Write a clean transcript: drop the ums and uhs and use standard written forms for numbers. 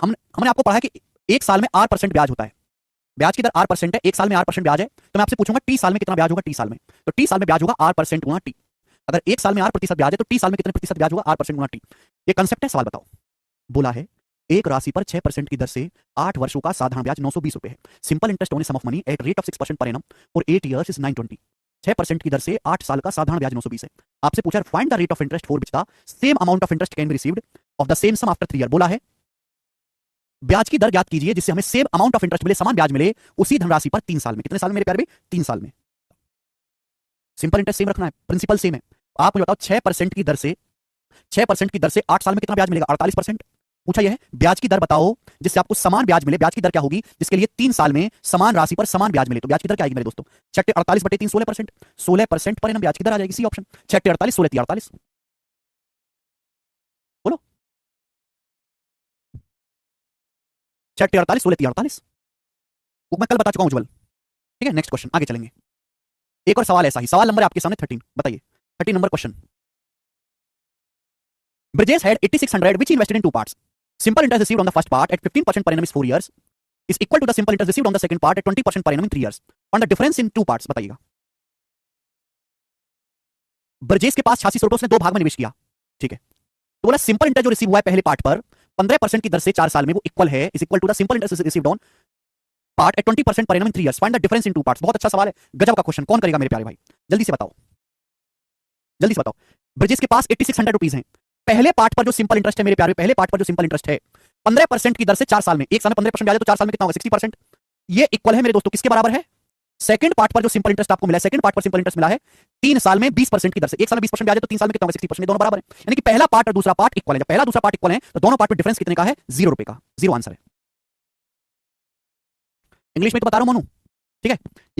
हमने आपको पढ़ा है कि एक साल में R% ब्याज होता है, ब्याज की दर R% है, एक साल में R% ब्याज है, तो मैं आपसे पूछूंगा टी साल में कितना ब्याज होगा, टी साल में, तो टी साल में ब्याज होगा R% गुणा टी। अगर एक साल में R% ब्याज है तो टी साल में कितने प्रतिशत ब्याज होगा, R% गुणा टी। ये कंसेप्ट है, सवाल बताओ। बोला है एक राशि पर 6% की दर से 8 वर्षों का साधारण ब्याज 920 रुपए है। Simple interest on sum of money at rate of 6% per annum for 8 years is 920। 6% की दर से 8 साल का साधारण ब्याज 920 है। आपसे पूछा find the rate of interest for which the same amount of interest can be received of the same sum after 3 year. बोला है ब्याज की दर ज्ञात कीजिए जिससे हमें सेम अमाउंट ऑफ इंटरेस्ट मिले, समान ब्याज मिले उसी धनराशि पर 3 साल में। कितने साल में मेरे प्यारे भाई, 3 साल में। सिंपल इंटरेस्ट सेम रखना है, प्रिंसिपल सेम है। आप मुझे बताओ 6% की दर से 6% की दर से 8 साल में कितना ब्याज मिलेगा, 48%। पूछा यह है ब्याज की दर बताओ जिससे आपको समान ब्याज मिले। ब्याज की दर क्या होगी, जिसके लिए 3 साल में समान राशि पर समान ब्याज मिले, तो ब्याज की दर क्या आएगी मेरे दोस्तों, 6×48/3 16%। 16% पर एनम ब्याज की दर आ जाएगी, सी ऑप्शन। 6×48 16×3 48। बोलो 6×48 16×3 48। वो मैं कल बता चुका हूं उज्जवल। ठीक है, नेक्स्ट क्वेश्चन आगे चलेंगे। एक और सवाल ऐसा ही, सवाल नंबर आपके सामने 13, बताइए 13 number question. Burgess had 8600 which he invested in two parts. Simple interest received on the first part at 15% per annum is 4 years is equal to the simple interest received on the second part at 20% per annum in 3 years. On the difference in two parts बताइएगा। Burgess के पास 8600 रुपए उसने दो भाग में निवेश किया, ठीक है। तो बोला सिंपल इंटरेस्ट जो रिसीव हुआ है पहले पार्ट पर 15% की दर से 4 साल में वो इक्वल है, is equal to the simple interest received on part at 20% per annum in 3 years. Find the difference in two parts. बहुत अच्छा सवाल है, गजब का क्वेश्चन। कौन करेगा मेरे प्यारे भाई, जल्दी से बताओ, जल्दी से बताओ। ब्रिजेश के पास 8600 रुपीज हैं। पहले पार्ट पर जो सिंपल इंटरेस्ट है मेरे प्यारे, पहले पार्ट पर जो सिंपल इंटरेस्ट है 15% की दर से 4 साल में, एक साल में 15% ब्याज है तो 4 साल में कितना होगा 60%। ये इक्वल है मेरे दोस्तों किसके बराबर है, सेकंड पार्ट पर जो सिंपल इंटरेस्ट आपको मिला है, सेकंड पार्ट पर सिंपल इंटरेस्ट मिला है 3 साल में 20% की दर से। एक साल में 20% ब्याज है तो 3 साल में कितना होगा 60%। दोनों बराबर है, यानी कि पहला पार्ट और दूसरा पार्ट इक्वल है। जब पहला दूसरा पार्ट इक्वल है तो दोनों पार्ट में डिफरेंस कितने का है, 0 रुपए का। 0 आंसर है। इंग्लिश में तो बता रहा हूं मोनू, ठीक है। ये